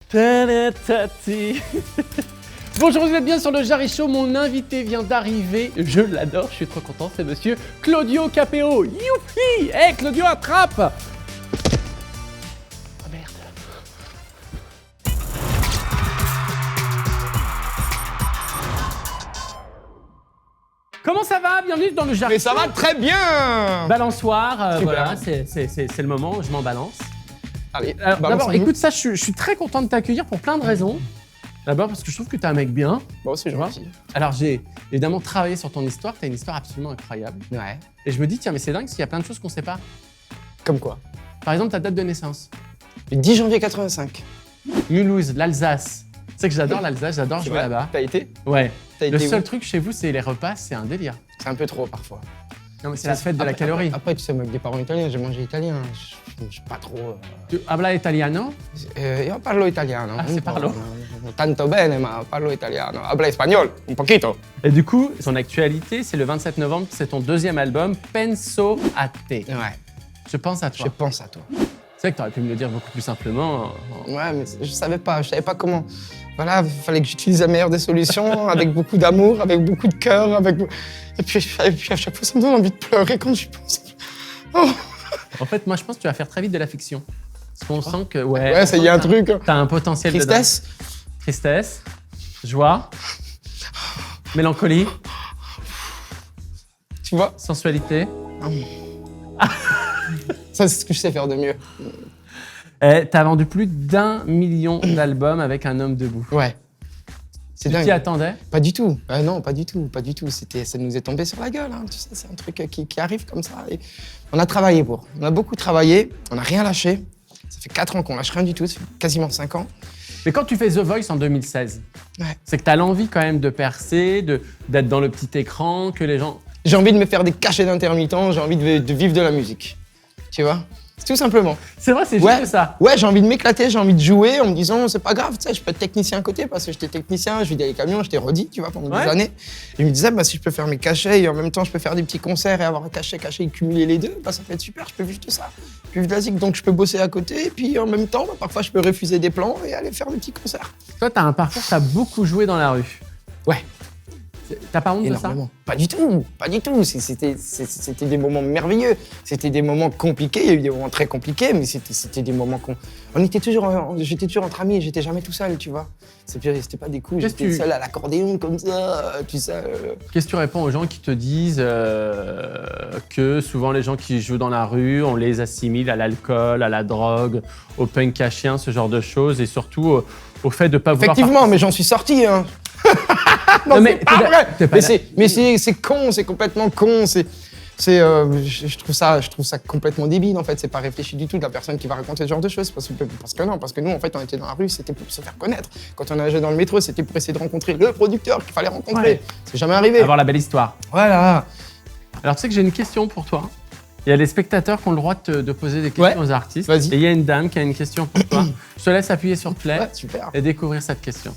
Ta-da-ta-ti. Bonjour, vous êtes bien sur le Jarry Show. Mon invité vient d'arriver. Je l'adore, je suis trop content. C'est monsieur Claudio Capéo. Youpi! Hey, Claudio, attrape! Oh merde. Comment ça va? Bienvenue dans le Jarry Mais ça Show. va très bien! Balançoire, Super. voilà, c'est le moment, je m'en balance. Allez, Alors, d'abord, balance-nous. écoute, ça, je suis très content de t'accueillir pour plein de raisons. D'abord parce que je trouve que t'es un mec bien. Bon, c'est Tu vois. gentil. Alors, j'ai évidemment travaillé sur ton histoire. T'as une histoire absolument incroyable. Ouais. Et je me dis, tiens, mais c'est dingue, parce qu'il y a plein de choses qu'on sait pas. Comme quoi? Par exemple, ta date de naissance. Le 10 janvier 85. Mulhouse, l'Alsace. Tu sais que j'adore l'Alsace, j'adore C'est jouer vrai? là-bas. T'as été? Ouais. T'as Le été seul où? truc chez vous, c'est les repas, c'est un délire. C'est un peu trop parfois. Non, mais c'est la fête de la Après- calorie. Après, tu sais, moi, avec des parents italiens, j'ai mangé italien. Je suis pas trop. Tu habla italiano? Io parlo italiano. Ah, un c'est po'. parlo. Tanto bene, ma parlo italiano. Habla espagnol, un poquito. Et du coup, son actualité, c'est le 27 novembre, c'est ton deuxième album, Penso a te. Ouais, Je pense à toi. je pense à toi. C'est vrai que t'aurais pu me le dire beaucoup plus simplement. Ouais, mais je savais pas comment. Voilà, il fallait que j'utilise la meilleure des solutions, avec beaucoup d'amour, avec beaucoup de cœur, et puis à chaque fois, ça me donne envie de pleurer quand j'y pense. Oh. En fait, moi, je pense que tu vas faire très vite de la fiction. Parce qu'on sent que, ouais, Ouais, ça y a un truc. t'as un potentiel dedans. Tristesse. Tristesse, joie, mélancolie, Tu vois, sensualité. ça c'est ce que je sais faire de mieux. Et t'as vendu plus d'1 million d'albums avec Un homme debout. Ouais. C'est Tu t'y dingue. attendais? Pas du tout. Non, pas du tout. Ça nous est tombé sur la gueule. Hein. Tu sais, c'est un truc qui arrive comme ça. Et on a travaillé pour. On a beaucoup travaillé. On n'a rien lâché. Ça fait 4 ans qu'on lâche rien du tout. Ça fait quasiment 5 ans. Mais quand tu fais The Voice en 2016, Ouais. c'est que t'as l'envie quand même de percer, d'être dans le petit écran, que les gens... J'ai envie de me faire des cachets d'intermittents. J'ai envie de vivre de la musique. Tu vois? C'est tout simplement. C'est vrai, c'est Ouais, juste ça. ouais, j'ai envie de m'éclater, j'ai envie de jouer en me disant c'est pas grave, tu sais, je peux être technicien à côté parce que j'étais technicien, je vidais les camions, j'étais rodi, tu vois, pendant Ouais. des années. Et je me disais, bah, si je peux faire mes cachets et en même temps je peux faire des petits concerts et avoir un cachet et cumuler les deux, bah, ça peut être super, je peux vivre de ça. Je peux vivre de la zik, donc je peux bosser à côté et puis en même temps, bah, parfois je peux refuser des plans et aller faire des petits concerts. Toi, t'as un parcours, t'as beaucoup joué dans la rue. Ouais, T'as pas honte de ça? énormément. Pas du tout, pas du tout. C'était des moments merveilleux. C'était des moments compliqués. Il y a eu des moments très compliqués, mais c'était des moments j'étais toujours entre amis. J'étais jamais tout seul, tu vois. C'était pas des coups. Qu'est-ce J'étais que seul à l'accordéon comme ça, tu sais. Qu'est-ce que tu réponds aux gens qui te disent que souvent les gens qui jouent dans la rue, on les assimile à l'alcool, à la drogue, au punk à chien, ce genre de choses, et surtout au fait de pas vouloir... Effectivement, mais j'en suis sorti, hein. Non, mais c'est pas vrai. t'es pas Mais c'est con, c'est complètement con. Je trouve ça complètement débile en fait. C'est pas réfléchi du tout de la personne qui va raconter ce genre de choses parce que nous en fait on était dans la rue, c'était pour se faire connaître. Quand on nageait dans le métro, c'était pour essayer de rencontrer le producteur qu'il fallait rencontrer. Ouais. C'est jamais arrivé. Avoir la belle histoire. Voilà. Alors tu sais que j'ai une question pour toi. Il y a les spectateurs qui ont le droit de poser des questions Ouais. aux artistes. Vas-y. Et il y a une dame qui a une question pour toi. Je te laisse appuyer sur play Ouais, super. et découvrir cette question.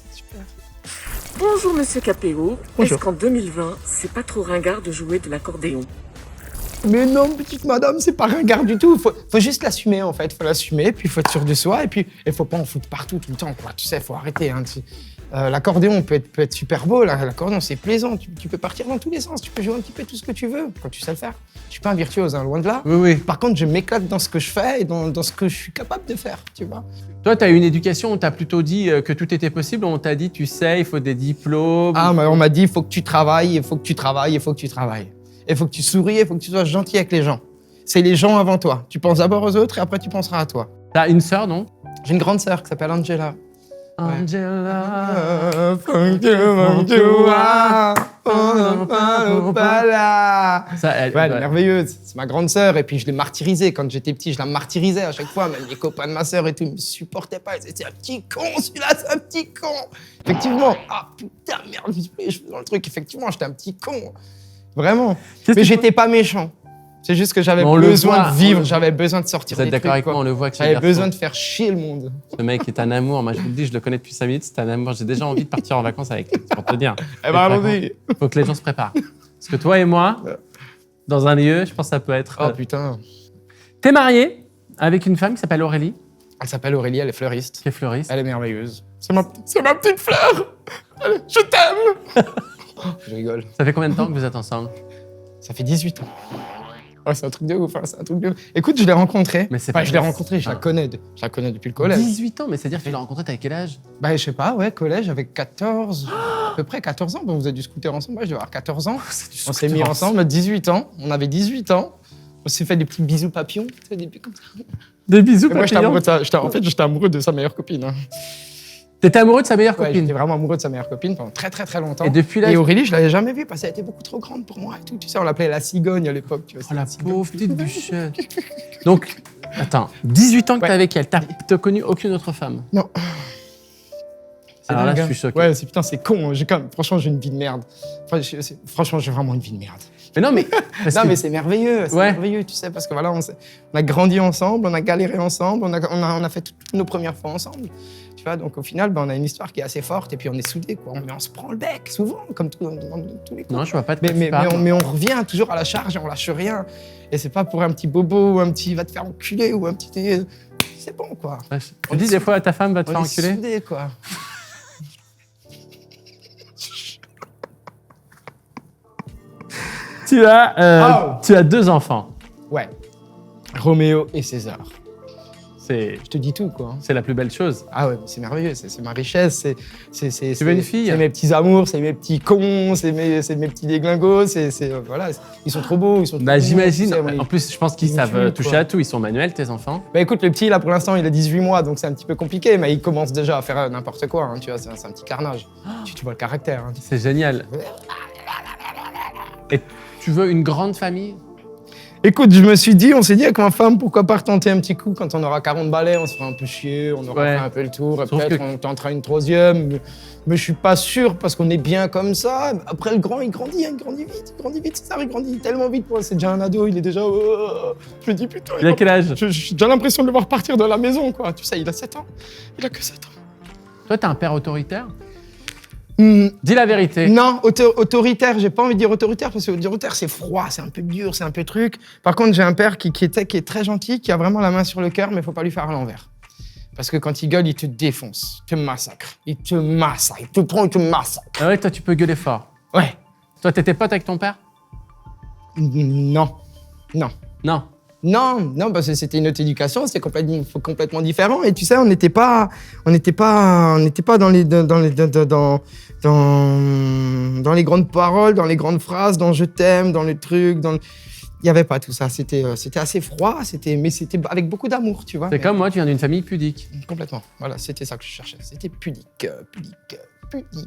Bonjour Monsieur Capéo. Bonjour. Est-ce qu'en 2020, c'est pas trop ringard de jouer de l'accordéon? Mais non, petite madame, c'est pas ringard du tout. Faut juste l'assumer en fait. Faut l'assumer, puis il faut être sûr de soi, et puis il faut pas en foutre partout tout le temps, quoi. Tu sais, faut arrêter. Hein. L'accordéon peut être super beau. L'accordéon, c'est plaisant. Tu peux partir dans tous les sens. Tu peux jouer un petit peu tout ce que tu veux quand tu sais le faire. Je suis pas un virtuose, hein, loin de là. Oui, oui. Par contre, je m'éclate dans ce que je fais et dans ce que je suis capable de faire, tu vois. Toi, tu as eu une éducation, on t'a plutôt dit que tout était possible, on t'a dit, tu sais, il faut des diplômes. Ah, mais on m'a dit, il faut que tu travailles, il faut que tu travailles, il faut que tu travailles. Il faut que tu souris, il faut que tu sois gentil avec les gens. C'est les gens avant toi. Tu penses d'abord aux autres et après tu penseras à toi. T'as une sœur, non? J'ai une grande sœur qui s'appelle Angela. Angela. Ça, elle, Ouais, elle est merveilleuse. C'est ma grande sœur. Et puis je l'ai martyrisée. Quand j'étais petit, je la martyrisais à chaque fois. Même les copains de ma sœur et tout, ils me supportaient pas. Ils disaient, c'est un petit con, celui-là, c'est un petit con. Effectivement. Ah putain, merde, je suis dans le truc. Effectivement, j'étais un petit con. Vraiment. Qu'est-ce Mais que- j'étais pas méchant. C'est juste que j'avais On le besoin voit, de on vivre, le- j'avais besoin de sortir Vous êtes des d'accord trucs, avec quoi. moi, on le voit que ce J'avais garçon, besoin de faire chier le monde. ce mec est un amour. Moi, je vous le dis, je le connais depuis 5 minutes, c'est un amour. J'ai déjà envie de partir en vacances avec lui, c'est pour te dire. Eh ben, allons-y. Faut que les gens se préparent. Parce que toi et moi, dans un lieu, je pense que ça peut être... Oh putain. T'es marié avec une femme qui s'appelle Aurélie. Elle s'appelle Aurélie, elle est fleuriste. Qui est fleuriste. Elle est merveilleuse. C'est ma petite fleur. Je t'aime. Je rigole. Ça fait combien de temps que vous êtes ensemble? Ça fait 18 ans. Ouais, c'est un truc de ouf, hein, c'est un truc de ouf. Écoute, je l'ai rencontrée. Mais c'est Enfin, pas je l'ai vrai. rencontrée, je la connais depuis le collège. 18 ans, mais c'est-à-dire que tu l'as rencontré, t'avais quel âge? Bah, je sais pas, ouais, collège avec 14, à peu près 14 ans. Bon, vous avez du scooter ensemble, moi, je devais avoir 14 ans. On s'est mis ensemble à 18 ans. On avait 18 ans. On s'est fait des petits bisous papillons, tu sais, des petits comme ça. Des bisous Et moi, j'étais papillons. amoureux j'étais amoureux de sa meilleure copine. Hein. T'étais amoureux de sa meilleure Ouais, copine. j'étais vraiment amoureux de sa meilleure copine pendant très très très longtemps. Et depuis l'âge... Et Aurélie, je l'avais jamais vue parce qu'elle était beaucoup trop grande pour moi et tout. Tu sais, on l'appelait la cigogne à l'époque. Tu vois, Oh la c'était cigogne. pauvre petite bûchette. Donc, attends, 18 ans que t'es Ouais. avec elle, t'as connu aucune autre femme? Non. C'est Alors là, dingue, je suis hein. choqué. Ouais, c'est con. Franchement, j'ai une vie de merde. Franchement, j'ai vraiment une vie de merde. Mais non, mais... parce Non, que- mais c'est merveilleux, tu sais, parce que voilà, on a grandi ensemble, on a galéré ensemble, on a fait toutes nos premières fois ensemble. Tu vois, donc au final, ben, on a une histoire qui est assez forte et puis on est soudés, quoi. Mais on se prend le bec, souvent, comme dans tous les coups. Non, je vois pas de quoi Mais, tu parles. mais on revient toujours à la charge et on lâche rien. Et c'est pas pour un petit bobo ou un petit va te faire enculer ou un petit. C'est bon, quoi. Ouais, tu dis des fois à ta femme va te On faire est enculer? soudés, quoi. Tu as 2 enfants. Ouais. Roméo et César. C'est Je te dis tout, quoi. la plus belle chose. Ah ouais, c'est merveilleux, c'est ma richesse, Tu veux une fille? C'est mes petits amours, c'est mes petits cons, c'est mes petits déglingos, voilà, ils sont trop beaux, ils sont trop Bah mignons, j'imagine. tu sais, on En est- plus, je pense qu'ils ils savent tuent, toucher quoi. à tout. Ils sont manuels, tes enfants. Bah écoute, le petit, là, pour l'instant, il a 18 mois, donc c'est un petit peu compliqué, mais il commence déjà à faire n'importe quoi, hein, tu vois, c'est un petit carnage. Tu vois le caractère. Hein. C'est génial. Et tu veux une grande famille? Écoute, on s'est dit avec ma femme, pourquoi pas retenter un petit coup quand on aura 40 balais, on se fera un peu chier, on aura Ouais. fait un peu le tour, et Sauf peut-être que- on tentera une troisième, mais je suis pas sûr parce qu'on est bien comme ça. Après, le grand, il grandit vite, ça, il grandit tellement vite, moi, c'est déjà un ado, il est déjà... Je me dis, putain, Il a quel âge? j'ai déjà l'impression de le voir partir de la maison, quoi. Tu sais, il a 7 ans, il a que 7 ans. Toi, t'es un père autoritaire? Hmm, Dis la vérité. non, autoritaire, j'ai pas envie de dire autoritaire parce que autoritaire c'est froid, c'est un peu dur, c'est un peu truc. Par contre, j'ai un père qui est très gentil, qui a vraiment la main sur le cœur, mais faut pas lui faire à l'envers. Parce que quand il gueule, il te défonce, il te massacre, il te prend, il te massacre. Ah ouais, toi, tu peux gueuler fort. Ouais. Toi, t'étais pote avec ton père? Non. Non. Non, parce que c'était une autre éducation, c'était complètement différent. Et tu sais, on n'était pas dans les grandes paroles, dans les grandes phrases, dans je t'aime, dans le truc, il n'y avait pas tout ça. C'était assez froid, mais c'était avec beaucoup d'amour, tu vois. C'est Mais- comme moi, tu viens d'une famille pudique. Complètement. Voilà, c'était ça que je cherchais. C'était pudique.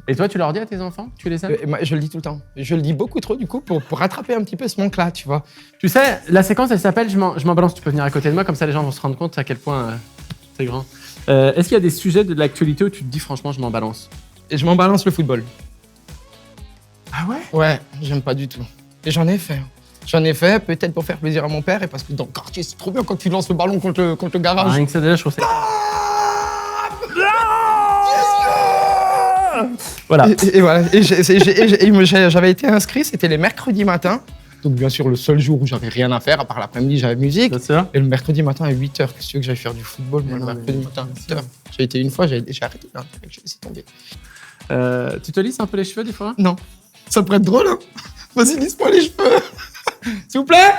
Et toi, tu leur dis à tes enfants que tu les aimes? Moi, je le dis tout le temps. Je le dis beaucoup trop, du coup, pour rattraper un petit peu ce manque-là, tu vois. Tu sais, la séquence, elle s'appelle je m'en balance. Tu peux venir à côté de moi, comme ça les gens vont se rendre compte à quel point c'est grand. Est-ce qu'il y a des sujets de l'actualité où tu te dis franchement, je m'en balance? Et je m'en balance le football. Ah ouais? Ouais, j'aime pas du tout. Et j'en ai fait. J'en ai fait, peut-être pour faire plaisir à mon père et parce que dans le quartier, c'est trop bien quand tu lances le ballon contre le garage. Rien que ça déjà, je trouve ça. Voilà. Et voilà. J'avais été inscrit, c'était les mercredis matins. Donc, bien sûr, le seul jour où j'avais rien à faire, à part l'après-midi, j'avais musique. Bien sûr. Et le mercredi matin à 8h, qu'est-ce que tu veux que j'aille faire du football, moi, Mais le non, mercredi mais matin à bien 8h. J'ai été une fois, j'ai arrêté, hein, j'ai laissé tomber. Tu te lisses un peu les cheveux des fois? Non, ça pourrait être drôle, hein. Vas-y, lisse-moi les cheveux. S'il vous plaît.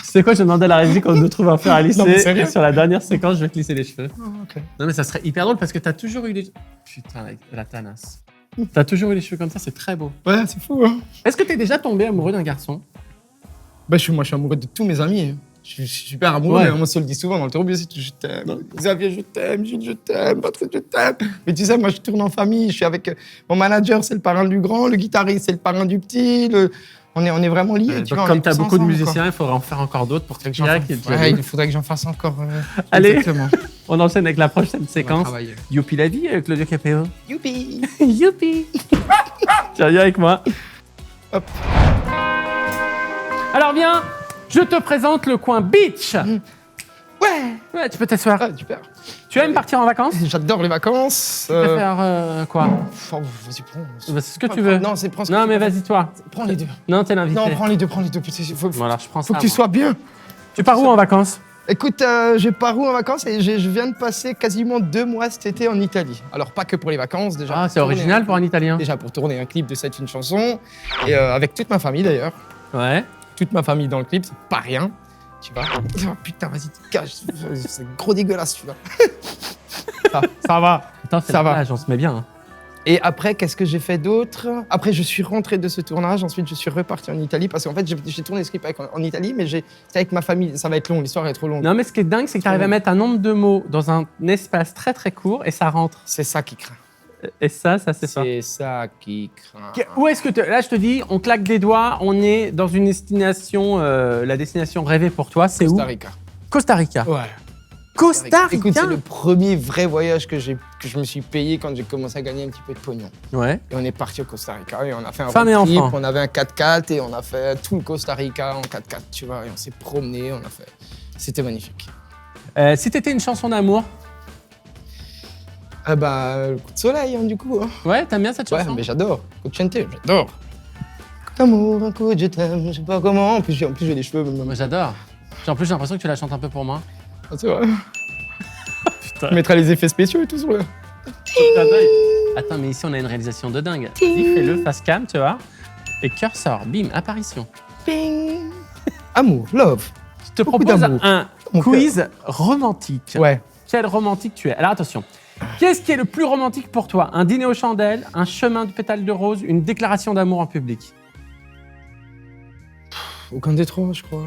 Tu sais quoi, je demandais à la régie qu'on nous trouve un fer à lisser. Non, mais sérieux Et sur la dernière séquence, je vais te lisser les cheveux. Ok. Non, mais ça serait hyper drôle parce que t'as toujours eu les. Putain, la tanasse. T'as toujours eu les cheveux comme ça, c'est très beau. Ouais, c'est fou, hein. Est-ce que t'es déjà tombé amoureux d'un garçon? Bah, moi, je suis amoureux de tous mes amis. Hein. Je suis super amoureux, Ouais. mais on se le dit souvent dans le tourbus, c'est tout, je t'aime. Xavier, je t'aime. Jules, je t'aime. Patrick, je t'aime. Mais tu sais, moi, je tourne en famille. Je suis avec mon manager, c'est le parrain du grand. Le guitariste, c'est le parrain du petit. On est vraiment liés. tu vois, on Comme est t'as tous beaucoup de ensemble, musiciens, il faudrait en faire encore d'autres pour que quoi. Ouais, il faudrait que j'en fasse encore. Allez. Exactement. On enchaîne avec la prochaine On va séquence. travailler. Youpi la vie, Claudio Capéo. Youpi. Youpi. Tiens, viens avec moi. Hop. Alors viens, je te présente le coin beach. Ouais. Ouais, tu peux t'asseoir. Ah, super. Tu aimes partir en vacances? J'adore les vacances. Tu préfères quoi? Oh, vas-y, prends. Bah, c'est ce que tu veux. Non, c'est prends ce que Non, tu mais veux. vas-y, toi. Prends les deux. Non, t'es l'invité. Non, prends les deux. Faut Bon, alors je prends ça. que tu moi. sois bien. Tu pars où en vacances? Écoute, je pars où en vacances et je viens de passer quasiment 2 mois cet été en Italie. Alors pas que pour les vacances déjà. Ah, c'est original pour un Italien. Déjà pour tourner un clip de C'est une chanson et avec toute ma famille d'ailleurs. Ouais. Toute ma famille dans le clip, c'est pas rien. Tu vois. Oh, putain, vas-y, te cache. C'est gros dégueulasse, tu vois. ça va. Attends, c'est Ça la va. plage, on se met bien. Hein. Et après, qu'est-ce que j'ai fait d'autre? Après, je suis rentré de ce tournage. Ensuite, je suis reparti en Italie parce qu'en fait, j'ai tourné ce clip en Italie, mais c'est avec ma famille. Ça va être long, l'histoire est trop longue. Non, mais ce qui est dingue, c'est que tu arrives à mettre un nombre de mots dans un espace très très court et ça rentre. C'est ça qui craint. Et ça c'est ça. C'est ça qui craint. Où est-ce que là je te dis, on claque des doigts, on est dans une destination, la destination rêvée pour toi, c'est où? Costa Rica. Costa Rica. Ouais. Costa Rica. Écoute, c'est le premier vrai voyage que je me suis payé quand j'ai commencé à gagner un petit peu de pognon. Ouais. Et on est parti au Costa Rica et on a fait un Femme et road trip, enfant. on avait un 4x4 et on a fait tout le Costa Rica en 4x4, tu vois, et on s'est promené, on a fait. C'était magnifique. Si t'étais une chanson d'amour, Ah bah, le coup de soleil, hein, du coup. Hein. ouais, t'aimes bien cette Ouais, chanson? mais j'adore. Coup de chanter, j'adore. Coup d'amour, un coup de je t'aime, je sais pas comment. En plus, j'ai des cheveux. Moi j'adore. En plus j'ai l'impression que tu la chantes un peu pour moi. Ah, c'est vrai. Putain. Tu mettras les effets spéciaux et tout sur le. Attends, mais ici on a une réalisation de dingue. Vas-y, fais-le face cam, tu vois. Et cœur sort, bim, apparition. Ping. Amour, love. Je te Beaucoup propose d'amour. un Mon quiz romantique. Ouais. Quel romantique tu es? Alors attention, qu'est-ce qui est le plus romantique pour toi? Un dîner aux chandelles, un chemin de pétales de rose, une déclaration d'amour en public? Aucun des trois, je crois.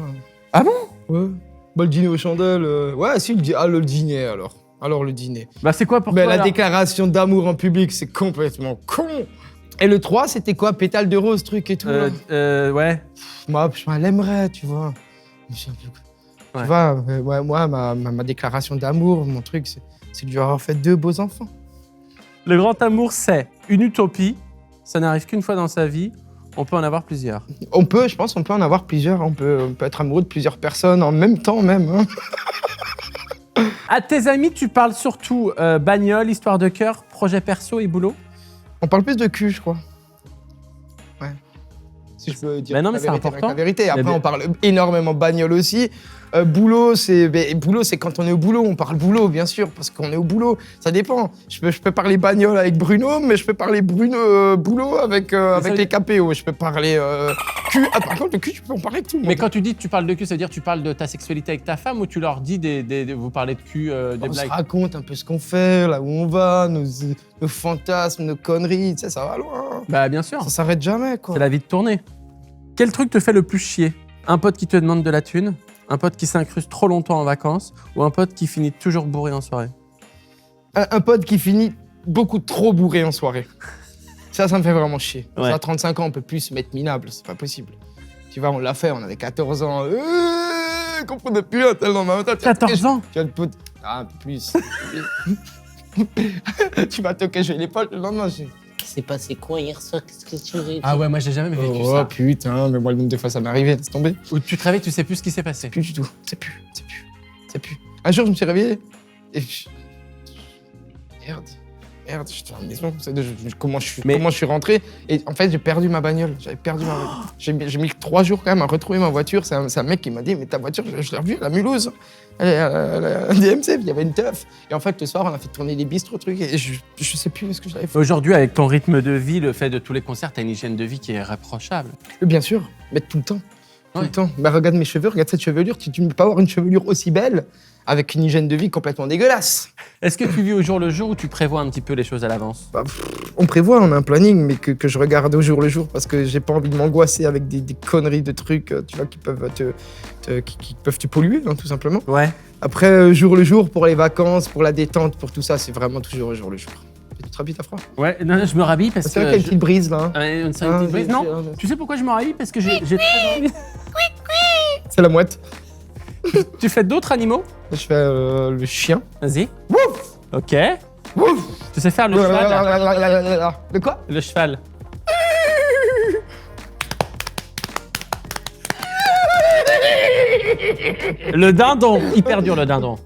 Ah bon? Ouais. Bah, le dîner aux chandelles. Ouais, si, le dîner alors. Alors, le dîner. Bah c'est quoi pour Mais toi la alors déclaration d'amour en public, c'est complètement con. Et le 3, c'était quoi? Pétale de rose, truc et tout. là. Ouais. Moi, je l'aimerais, tu vois. Mais je sais plus. Ouais. Tu vois, moi, ma déclaration d'amour, mon truc, c'est de lui avoir fait 2 beaux enfants. Le grand amour, c'est une utopie. Ça n'arrive qu'une fois dans sa vie. On peut en avoir plusieurs. Je pense qu'on peut en avoir plusieurs. On peut être amoureux de plusieurs personnes en même temps, même. Hein. À tes amis, tu parles surtout bagnole, histoire de cœur, projet perso et boulot? On parle plus de cul, je crois. Ouais. Si je peux dire Mais non, mais la c'est vérité, important. la vérité. Après, Mais on parle énormément bagnole aussi. Boulot, c'est quand on est au boulot. On parle boulot, bien sûr, parce qu'on est au boulot. Ça dépend. Je peux parler bagnole avec Bruno, mais je peux parler boulot avec les KPO. Je peux parler cul. Ah, par contre, le cul, tu peux en parler avec tout le monde. Mais quand tu dis que tu parles de cul, ça veut dire que tu parles de ta sexualité avec ta femme ou tu leur dis vous parlez de cul, des On se blagues? raconte un peu ce qu'on fait, là où on va, nos fantasmes, nos conneries. Tu sais, ça va loin. Bah bien sûr, Ça s'arrête jamais, quoi. c'est la vie de tournée. Quel truc te fait le plus chier? Un pote qui te demande de la thune, un pote qui s'incruste trop longtemps en vacances ou un pote qui finit toujours bourré en soirée? Un pote qui finit beaucoup trop bourré en soirée. Ça me fait vraiment chier. Ouais. À 35 ans, on peut plus se mettre minable, c'est pas possible. Tu vois, on l'a fait, on avait 14 ans. Comprenez plus un tel dans ma tête. 14 ans? Tu as le pote. Ah, un peu plus. Tu m'as toqué sur l'épaule le lendemain. C'est passé quoi hier soir? Qu'est-ce que tu veux? Ah ouais, moi j'ai jamais vécu Oh ça. putain, mais moi le nombre de fois ça m'est arrivé, laisse tomber. Où tu te réveilles, tu sais plus ce qui s'est passé. Plus du tout. C'est plus. Un jour, je me suis réveillé et Merde, j'étais à la maison. Comment je suis rentré? Et en fait, j'ai perdu ma bagnole. J'avais perdu ma voiture. J'ai mis 3 jours quand même à retrouver ma voiture. C'est un mec qui m'a dit, mais ta voiture, je l'ai revue à la Mulhouse. Elle est à la DMC, il y avait une teuf. Et en fait, le soir, on a fait tourner les bistrots, trucs, et je sais plus ce que j'avais fait. Aujourd'hui, avec ton rythme de vie, le fait de tous les concerts, t'as une hygiène de vie qui est irréprochable. Bien sûr, mais tout le temps. Tout Ouais. le temps. Bah, regarde mes cheveux, regarde cette chevelure. Tu ne peux pas avoir une chevelure aussi belle avec une hygiène de vie complètement dégueulasse. Est-ce que tu vis au jour le jour ou tu prévois un petit peu les choses à l'avance? On prévoit, on a un planning, mais que je regarde au jour le jour parce que j'ai pas envie de m'angoisser avec des conneries de trucs, tu vois, qui peuvent qui peuvent te polluer, hein, tout simplement. Ouais. Après, jour le jour, pour les vacances, pour la détente, pour tout ça, c'est vraiment toujours au jour le jour. Tu te rhabilles, t'as froid? Ouais, non, je me rhabille parce C'est vrai que. qu'il y a une petite brise là. Hein. Ouais, une petite brise. Non, tu sais pourquoi je me rhabille? Parce que j'ai très envie. C'est la mouette. Tu fais d'autres animaux? Je fais le chien. Vas-y. Wouf! Ok. Wouf! Tu sais faire le cheval? De quoi? Le cheval. Le dindon, hyper dur le dindon.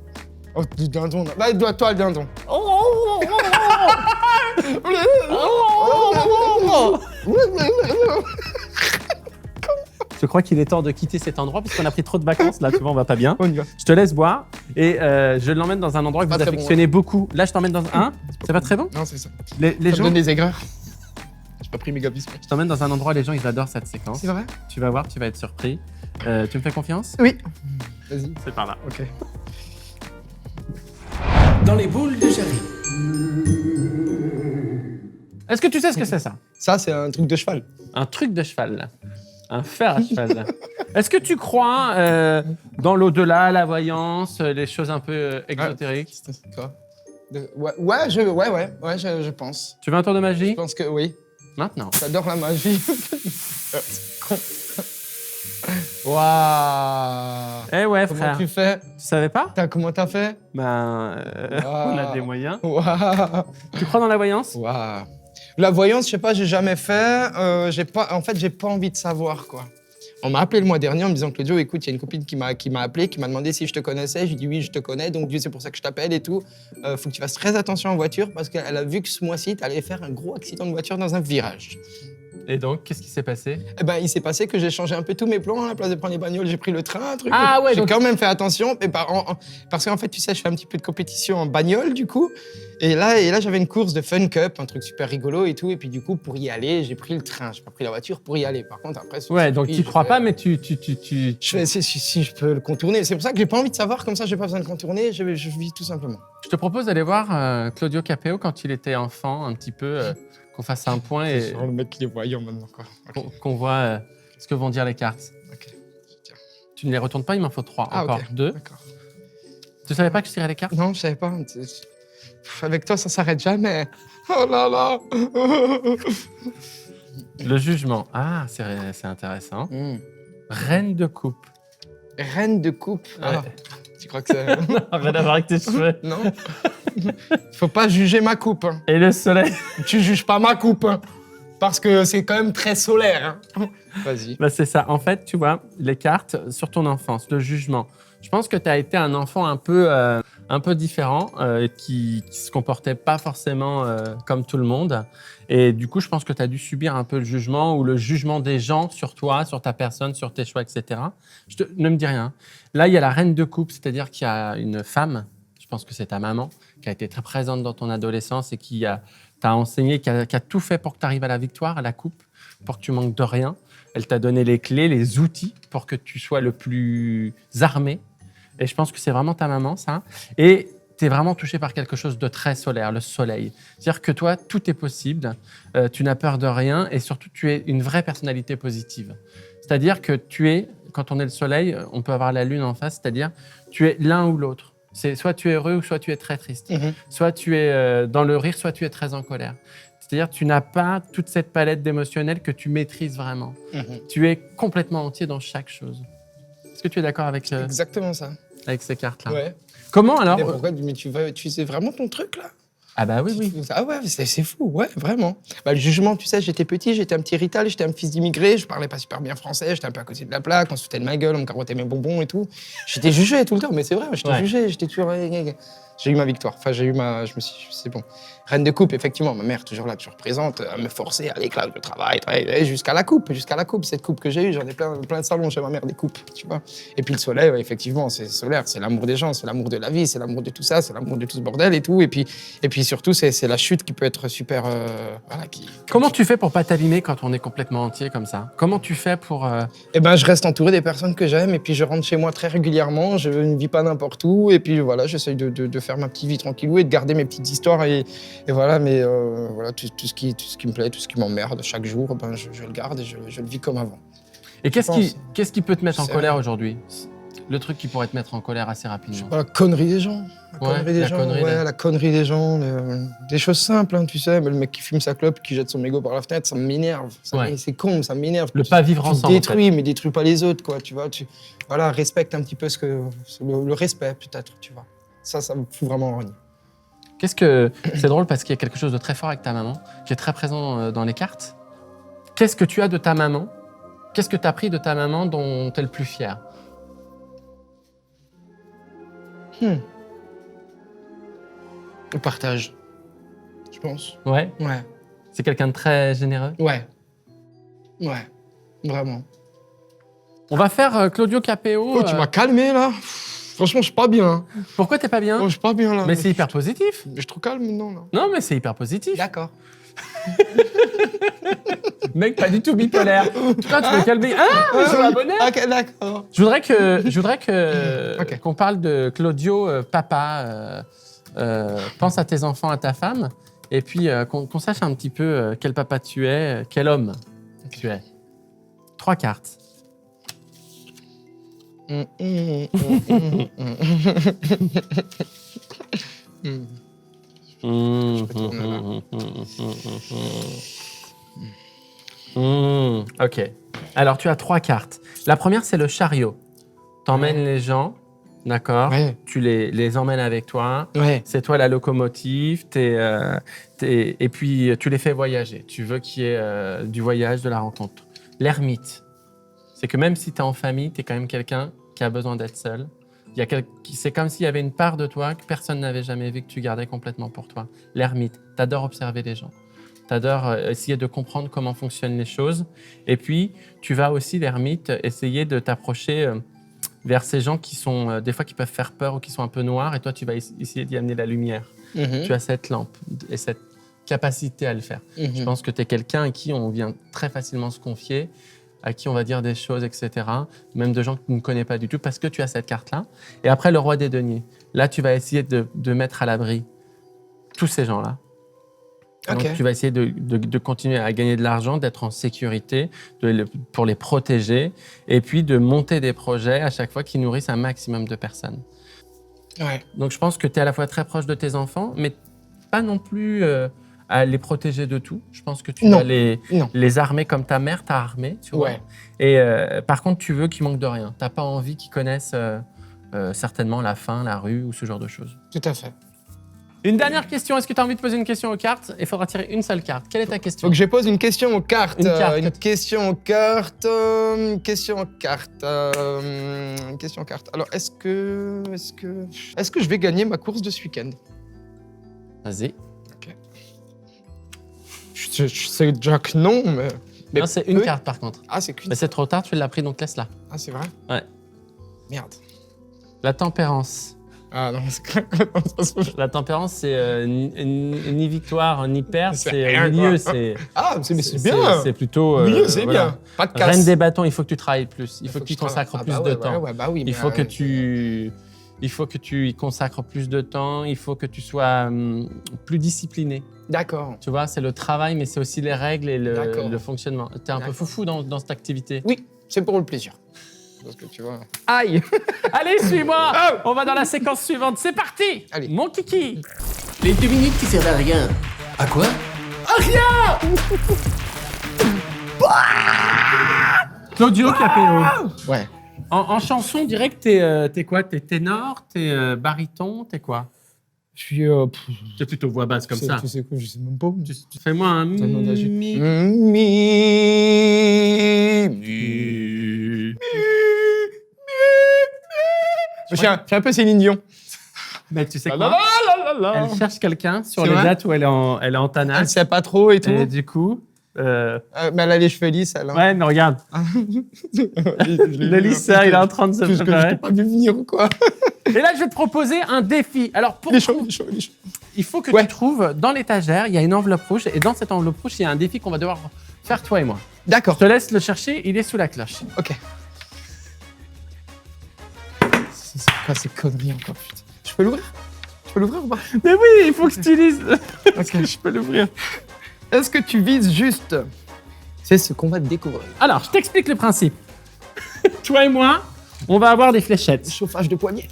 Oh, du dindon. Là. Bah, toi, le dindon. crois qu'il est temps de quitter cet endroit parce qu'on a pris trop de vacances. Là, tu vois, on va pas bien. On y va. Je te laisse boire et je l'emmène dans un endroit que Pas vous très affectionnez beaucoup. Là, je t'emmène dans un. C'est pas très bon? Non, c'est ça. Les Ça me gens. donne des aigreurs. J'ai pas pris méga biscuits. Je t'emmène dans un endroit, les gens, ils adorent cette séquence. C'est vrai? Tu vas voir, tu vas être surpris. Tu me fais confiance? Oui. Vas-y. C'est par là. Ok. Dans les boules de Jerry. Est-ce que tu sais ce que c'est ça? Ça, c'est un truc de cheval. Un truc de cheval. Un fer à cheval. Est-ce que tu crois dans l'au-delà, la voyance, les choses un peu exotériques? C'est quoi? Ouais, je pense. Tu veux un tour de Je magie? pense que oui. Maintenant. J'adore la magie. C'est con. Waouh. Eh ouais, Comment frère. tu fais? Tu savais pas? Comment t'as fait? Ben, on a des moyens. Waouh. Tu crois dans la voyance? Waouh. La voyance, je sais pas, j'ai jamais fait. En fait, j'ai pas envie de savoir, quoi. On m'a appelé le mois dernier en me disant, Claudio, écoute, il y a une copine qui m'a appelé, qui m'a demandé si je te connaissais. J'ai dit oui, je te connais, donc Dieu, c'est pour ça que je t'appelle et tout. Faut que tu fasses très attention en voiture parce qu'elle a vu que ce mois-ci, tu allais faire un gros accident de voiture dans un virage. Et donc, qu'est-ce qui s'est passé? Eh ben, il s'est passé que j'ai changé un peu tous mes plans. À la place de prendre les bagnoles, j'ai pris le train, un truc. Ah ouais, J'ai donc- quand même fait attention. Et parce qu'en fait, tu sais, je fais un petit peu de compétition en bagnole, du coup. Et là j'avais une course de Fun Cup, un truc super rigolo et tout. Et puis, du coup, pour y aller, j'ai pris le train. J'ai pas pris la voiture pour y aller. Par contre, après... Ouais, donc tu crois pas, mais tu... Je vais essayer si je peux le contourner. C'est pour ça que j'ai pas envie de savoir, comme ça, j'ai pas besoin de contourner. Je vis tout simplement. Je te propose d'aller voir Claudio Capéo quand il était enfant, un petit peu, qu'on fasse un point et Le mec qui est voyant maintenant, quoi. qu'on voit ce que vont dire les cartes. Ok. Tiens. Tu ne les retournes pas, il m'en faut 3. Ah, Encore ok. 2. D'accord. Tu savais pas que je tirais les cartes? Non, je savais pas. Avec toi, ça s'arrête jamais. Oh là là. Le jugement. Ah, c'est intéressant. Reine de coupe. Reine de coupe. Ouais. Ah, tu crois que c'est... Rien à voir avec tes cheveux. Non. Faut pas juger ma coupe. Hein. Et le soleil. Tu juges pas ma coupe. Hein. Parce que c'est quand même très solaire. Hein. Vas-y. Bah, c'est ça. En fait, tu vois, les cartes sur ton enfance, le jugement. Je pense que tu as été un enfant un peu différent, qui se comportait pas forcément comme tout le monde. Et du coup, je pense que tu as dû subir un peu le jugement ou le jugement des gens sur toi, sur ta personne, sur tes choix, etc. Ne me dis rien. Là, il y a la reine de coupe, c'est-à-dire qu'il y a une femme, je pense que c'est ta maman, qui a été très présente dans ton adolescence et qui t'a enseigné, qui a tout fait pour que tu arrives à la victoire, à la coupe, pour que tu manques de rien. Elle t'a donné les clés, les outils pour que tu sois le plus armé. Et je pense que c'est vraiment ta maman, ça. Et tu es vraiment touché par quelque chose de très solaire, le soleil. C'est-à-dire que toi, tout est possible, tu n'as peur de rien et surtout, tu es une vraie personnalité positive. C'est-à-dire que tu es, quand on est le soleil, on peut avoir la lune en face, c'est-à-dire tu es l'un ou l'autre. C'est soit tu es heureux ou soit tu es très triste. Soit tu es dans le rire, soit tu es très en colère. C'est-à-dire tu n'as pas toute cette palette d'émotionnels que tu maîtrises vraiment. Tu es complètement entier dans chaque chose. Est-ce que tu es d'accord avec Exactement ça. ces cartes-là? Ouais. Comment alors? Mais pourquoi? Mais tu sais vraiment ton truc là? Ah bah oui, oui. Ah ouais, c'est fou, ouais, vraiment. Bah, le jugement, tu sais, j'étais petit, j'étais un petit rital, j'étais un fils d'immigré, je parlais pas super bien français, j'étais un peu à côté de la plaque, on se foutait de ma gueule, on me carottait mes bonbons et tout. J'étais jugé tout le temps, mais c'est vrai, j'étais jugé, j'étais toujours... J'ai eu ma victoire, enfin c'est bon. Reine de coupe, effectivement, ma mère toujours là, toujours présente, à me forcer à aller classe de travail, jusqu'à la coupe, cette coupe que j'ai eue, j'en ai plein de salons chez ma mère, des coupes, tu vois. Et puis le soleil, ouais, effectivement, c'est solaire, c'est l'amour des gens, c'est l'amour de la vie, c'est l'amour de tout ça, c'est l'amour de tout ce bordel et tout. Et puis surtout, c'est la chute qui peut être super... voilà, Comment tu fais pour pas t'abîmer quand on est complètement entier comme ça? Comment tu fais pour... Eh ben, je reste entouré des personnes que j'aime et puis je rentre chez moi très régulièrement, je ne vis pas n'importe où et puis voilà, j'essaye de faire ma petite vie tranquillou et de garder mes petites histoires et voilà, mais voilà, tout ce qui me plaît, tout ce qui m'emmerde chaque jour, ben, je le garde et je le vis comme avant. Et qu'est-ce qui peut te mettre en C'est colère vrai. aujourd'hui? Le truc qui pourrait te mettre en colère assez rapidement. La connerie des gens. La connerie des gens. Des choses simples, hein, tu sais. Mais le mec qui fume sa clope, qui jette son mégot par la fenêtre, ça m'énerve. C'est con, ça m'énerve. Le pas vivre ensemble. Détruis, en fait. mais détruis pas les autres, quoi. Tu vois, voilà, respecte un petit peu le respect, peut-être, tu vois. Ça me fout vraiment en rogne. C'est drôle parce qu'il y a quelque chose de très fort avec ta maman, qui est très présent dans les cartes. Qu'est-ce que tu as de ta maman? Qu'est-ce que tu as pris de ta maman dont tu es le plus fier? Le partage, je pense. Ouais. Ouais. C'est quelqu'un de très généreux. Ouais. Ouais. Vraiment. On va faire Claudio Capéo. Oh, tu m'as calmé, là. Franchement, je suis pas bien. Pourquoi t'es pas bien? Oh, je suis pas bien, là. Mais c'est hyper positif. Mais je suis trop calme maintenant, là. Non, mais c'est hyper positif. D'accord. Mec, pas du tout bipolaire. Toi, tu veux calmer. Ah, mais je suis abonné. Ok, d'accord. Je voudrais que Ok. qu'on parle de Claudio, papa. Pense à tes enfants, à ta femme. Et puis, qu'on sache un petit peu quel papa tu es, quel homme tu es. 3 cartes. Ok. Alors, tu as 3 cartes. La première, c'est le chariot. T'emmènes les gens, d'accord? Ouais. Tu les emmènes avec toi. Ouais. C'est toi la locomotive. Et puis, tu les fais voyager. Tu veux qu'il y ait du voyage, de la rencontre. L'ermite, c'est que même si tu es en famille, tu es quand même quelqu'un qui a besoin d'être seul. C'est comme s'il y avait une part de toi que personne n'avait jamais vue, que tu gardais complètement pour toi. L'ermite, tu adores observer les gens. Tu adores essayer de comprendre comment fonctionnent les choses. Et puis, tu vas aussi, l'ermite, essayer de t'approcher vers ces gens qui sont, des fois, qui peuvent faire peur ou qui sont un peu noirs. Et toi, tu vas essayer d'y amener la lumière. Tu as cette lampe et cette capacité à le faire. Je pense que tu es quelqu'un à qui on vient très facilement se confier, à qui on va dire des choses, etc. Même de gens que tu ne connais pas du tout, parce que tu as cette carte-là. Et après, le roi des deniers. Là, tu vas essayer de mettre à l'abri tous ces gens-là. Ok. Donc, tu vas essayer de continuer à gagner de l'argent, d'être en sécurité, pour les protéger, et puis de monter des projets à chaque fois qui nourrissent un maximum de personnes. Ouais. Donc, je pense que tu es à la fois très proche de tes enfants, mais pas non plus à les protéger de tout. Je pense que tu Non. vas Non. les armer comme ta mère t'a armé, tu vois. Ouais. Et par contre, tu veux qu'ils manquent de rien. Tu n'as pas envie qu'ils connaissent certainement la faim, la rue ou ce genre de choses. Tout à fait. Une dernière question. Est-ce que tu as envie de poser une question aux cartes? Il faudra tirer une seule carte. Quelle est ta question? Faut que je pose une question aux cartes. Une carte. Une question aux cartes. Une question aux cartes. Une question aux cartes. Alors, est-ce que je vais gagner ma course de ce week-end? Vas-y. Je sais déjà que non, mais Non, c'est une carte par contre. Ah, c'est qu'une. Mais c'est trop tard, tu l'as pris, donc laisse-la. Ah, c'est vrai? Ouais. Merde. La tempérance. Ah non, c'est La tempérance, c'est ni victoire, ni perte. C'est C'est rien, milieu. quoi. C'est Ah, mais c'est bien. C'est plutôt. Milieu, c'est voilà. bien. Pas de casse. Reine des bâtons, il faut que tu travailles plus. Il faut que tu y je travaille. consacres Ah, plus bah de ouais, temps. Ouais, bah oui, Il faut que tu y consacres plus de temps. Il faut que tu sois plus discipliné. D'accord. Tu vois, c'est le travail, mais c'est aussi les règles et D'accord. le fonctionnement. T'es un peu D'accord. foufou dans cette activité. Oui, c'est pour le plaisir. Parce que tu vois. Aïe. Allez, suis-moi. Oh. On va dans la séquence suivante. C'est parti. Allez. Mon kiki. Les 2 minutes qui servent à rien. À quoi? Claudio Capéo. Ouais. En chanson, direct, t'es quoi? T'es ténor, t'es baryton, t'es quoi? Je suis. T'es plutôt voix basse comme ça. Tu sais quoi, je sais même pas. Fais-moi un nom d'âge. mi. Je suis un peu Céline Dion. Mais tu sais La quoi? la la la la. Elle cherche quelqu'un sur C'est les vrai dates où elle est en Elle tanache. sait pas trop et tout. Et du coup, Mais elle a les cheveux lisses, elle. Hein. ouais, mais regarde, le lisseur, il est en train de se Je préparer. t'ai pas vu venir ou quoi? Et là, je vais te proposer un défi. Alors, pour Il est chaud, il est chaud, il est chaud. il faut que Ouais. tu trouves dans l'étagère, il y a une enveloppe rouge, et dans cette enveloppe rouge, il y a un défi qu'on va devoir faire toi et moi. D'accord. Je te laisse le chercher, il est sous la cloche. Ok. C'est quoi ces conneries encore, putain? Je peux l'ouvrir? Je peux l'ouvrir ou pas? Mais oui, il faut que tu lises. Ok. Je peux l'ouvrir. Est-ce que tu vises juste? C'est ce qu'on va découvrir. Alors, je t'explique le principe. Toi et moi, on va avoir des fléchettes. Chauffage de poignet.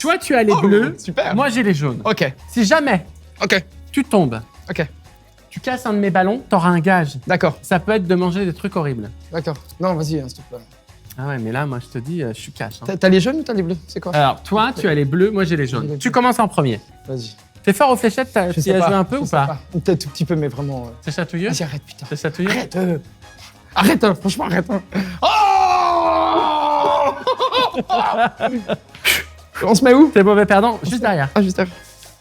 Toi, tu as les Oh, bleus, super. moi j'ai les jaunes. Ok. Si jamais Ok. tu tombes, Ok. tu casses un de mes ballons, t'auras un gage. D'accord. Ça peut être de manger des trucs horribles. D'accord. Non, vas-y, hein, s'il te plaît. Ah ouais, mais là, moi, je te dis, je suis cash. hein. T'as les jaunes ou t'as les bleus? C'est quoi? Alors, toi, tu as les bleus, moi, j'ai les jaunes. Les Tu bleus. commences en premier. Vas-y. T'es fort aux fléchettes, Je tu y sais as pas. joué un peu je ou sais pas Peut-être tout petit peu, mais vraiment. C'est chatouilleux Vas-y, arrête, putain. C'est chatouilleux Arrête. Arrête, franchement, arrête. Oh. On se met où? T'es mauvais perdant, juste derrière. Ah, juste derrière.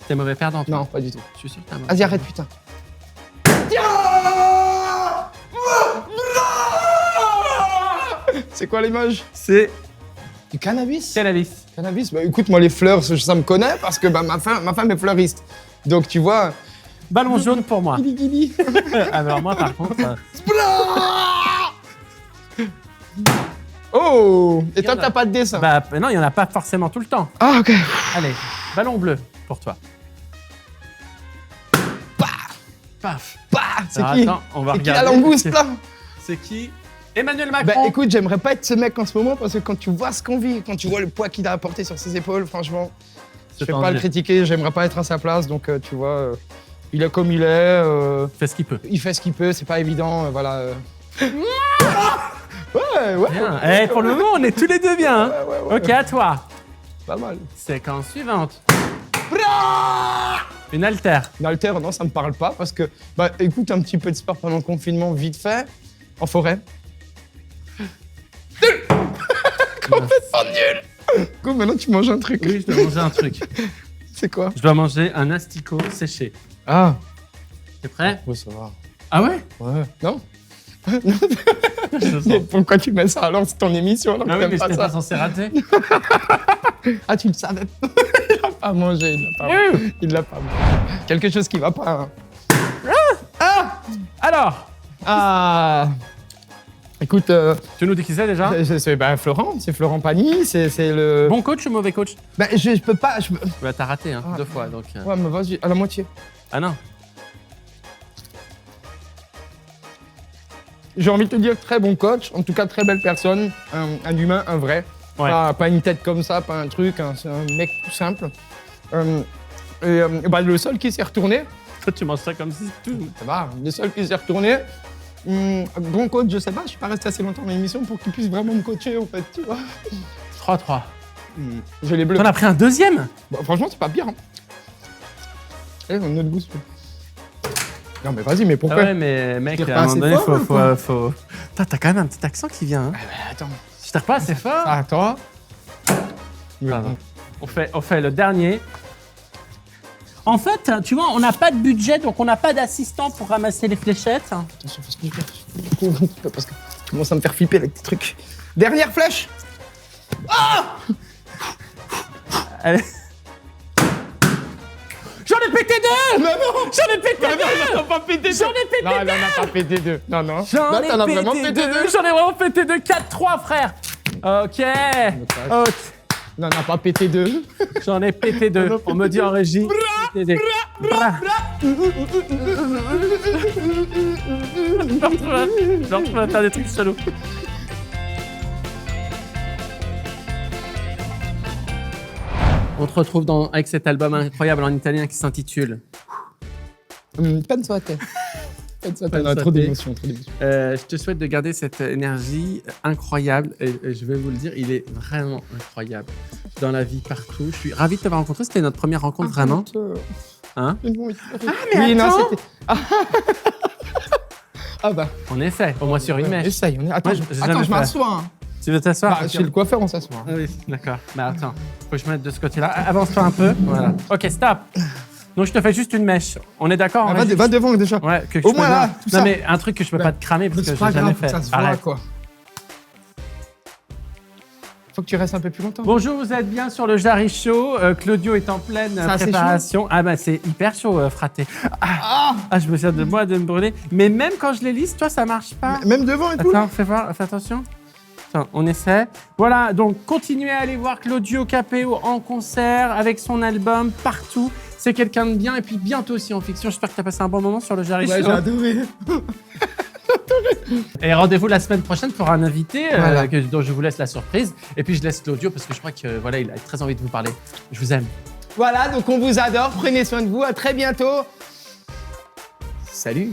T'es mauvais perdant, toi. Non, pas du tout. Je suis sûr que t'es un mauvais. Vas-y, arrête, putain. C'est quoi l'image? C'est Du cannabis? cannabis. Cannabis? Bah écoute, moi les fleurs, ça me connaît parce que bah, ma femme est fleuriste. Donc tu vois... Ballon jaune pour moi. Guili, guili. Alors moi, par contre... Oh! Et toi, Regarde. t'as pas de dessin? Bah non, il n'y en a pas forcément tout le temps. Ah, ok. Allez, ballon bleu pour toi. Paf. Bah, c'est Alors, qui? attends, on va C'est qui regarder. la langouste, là? C'est qui? Emmanuel Bah Macron. écoute, j'aimerais pas être ce mec en ce moment parce que quand tu vois ce qu'on vit, quand tu vois le poids qu'il a apporté sur ses épaules, franchement, je vais pas le critiquer, j'aimerais pas être à sa place, donc tu vois, il est comme il est, Fais ce qu'il peut. il fait ce qu'il peut, c'est pas évident, voilà. Ouais, Bien. Eh, pour le moment, on est tous les deux bien. Hein. ouais. Ok, à toi. Pas mal. Séquence suivante. Une haltère. Une haltère, non, ça me parle pas parce que, bah écoute, un petit peu de sport pendant le confinement, vite fait, en forêt. Complètement nul. Go, maintenant tu manges un truc. Oui, je dois manger un truc. C'est quoi? Je dois manger un asticot séché. Ah. T'es prêt? Ouais, ça va. Ah ouais? Ouais. Non? Je sens. Mais pourquoi tu mets ça alors? C'est ton émission alors que Ah oui, t'aimes mais pas j'étais ça. pas censé rater. Ah, tu le savais. Il l'a pas mangé, il l'a pas mangé. Quelque chose qui va pas. Hein. Alors, Ah. Écoute, tu nous dis qui c'est déjà? c'est bah, Florent, c'est Florent Pagny, c'est le. Bon coach ou mauvais coach? Bah, je peux pas. Bah, t'as raté hein, Ah. 2 fois donc. Ouais, mais vas-y, à la moitié. Ah non. J'ai envie de te dire très bon coach, en tout cas très belle personne, un humain, un vrai. Ouais. Pas une tête comme ça, pas un truc, c'est un mec tout simple. Bah, le seul qui s'est retourné, Toi, tu manges ça comme si tout. ça va, le seul qui s'est retourné, bon coach, je sais pas, je suis pas resté assez longtemps dans l'émission pour qu'il puisse vraiment me coacher en fait, tu vois. 3-3. J'ai les bleus. T'en as pris un deuxième? Bah, franchement, c'est pas pire. Hein. Eh, on a notre boost. Non mais vas-y, mais Ah pourquoi? ouais, mais mec, tires à pas un moment assez donné, fort, ou quoi faut. Putain, t'as quand même un petit accent qui vient. Hein. Ah, bah, attends. Je tire pas assez fort. Ah, toi? Pardon. On fait le dernier. En fait, tu vois, on n'a pas de budget, donc on n'a pas d'assistant pour ramasser les fléchettes. Attention, faut se couper, parce que tu commences à me faire flipper avec tes trucs. Dernière flèche! Allez. J'en ai pété 2! Non, non! J'en ai pété 2! On n'a pas pété deux! J'en ai pété Non, on n'a pas pété deux. Non, non. J'en Là, ai t'en as pété vraiment pété deux. J'en ai vraiment pété 2. 4-3, frère. Ok. Ok. Non, on n'a pas pété deux. J'en ai pété 2. On me dit en régie. Pété deux. Bra. Je me retrouve à faire des trucs chelous. On te retrouve avec cet album incroyable en italien qui s'intitule Penso a te. Penso a te. Penso Non, a trop te. d'émotions, trop d'émotions. Je te souhaite de garder cette énergie incroyable et je vais vous le dire, il est vraiment incroyable dans la vie partout. Je suis ravi de t'avoir rencontré, c'était notre première rencontre vraiment. Hein? Mais mais non, attends. c'était. Ah bah. On essaie, au moins sur une mèche. Essaye, on est. Attends, Moi, j'ai attends, jamais je fait. m'assois. Hein. Tu veux t'asseoir? Bah, chez le coiffeur, on s'assoit. Hein. Ah oui, d'accord. Bah attends, faut que je me mette de ce côté-là. Avance-toi un peu. Voilà. Ok, stop. Donc je te fais juste une mèche. On est d'accord? Ah, on est va devant déjà. Ouais, que Au je moins peux là, bien- tout Non ça. mais un truc que je peux Ouais. pas te cramer parce que C'est j'ai pas jamais grave, fait. ça se voit Arrête. quoi. Faut que tu restes un peu plus longtemps. Bonjour, vous êtes bien sur le Jarry Show. Claudio est en pleine Ça, c'est préparation. Ah bah c'est hyper chaud, fraté. Ah, je me sers de moi de me brûler. Mais même quand je les lisse, toi ça marche pas. Même devant et tout. Attends, fais voir, fais attention. Attends, on essaie. Voilà, donc continuez à aller voir Claudio Capéo en concert avec son album partout. C'est quelqu'un de bien et puis bientôt aussi en fiction. J'espère que tu as passé un bon moment sur le Jarry Ouais, Show. j'ai adoré. Et rendez-vous la semaine prochaine pour un invité Voilà. dont je vous laisse la surprise. Et puis je laisse Claudio parce que je crois que voilà, il a très envie de vous parler. Je vous aime. Voilà, donc on vous adore. Prenez soin de vous. À très bientôt. Salut.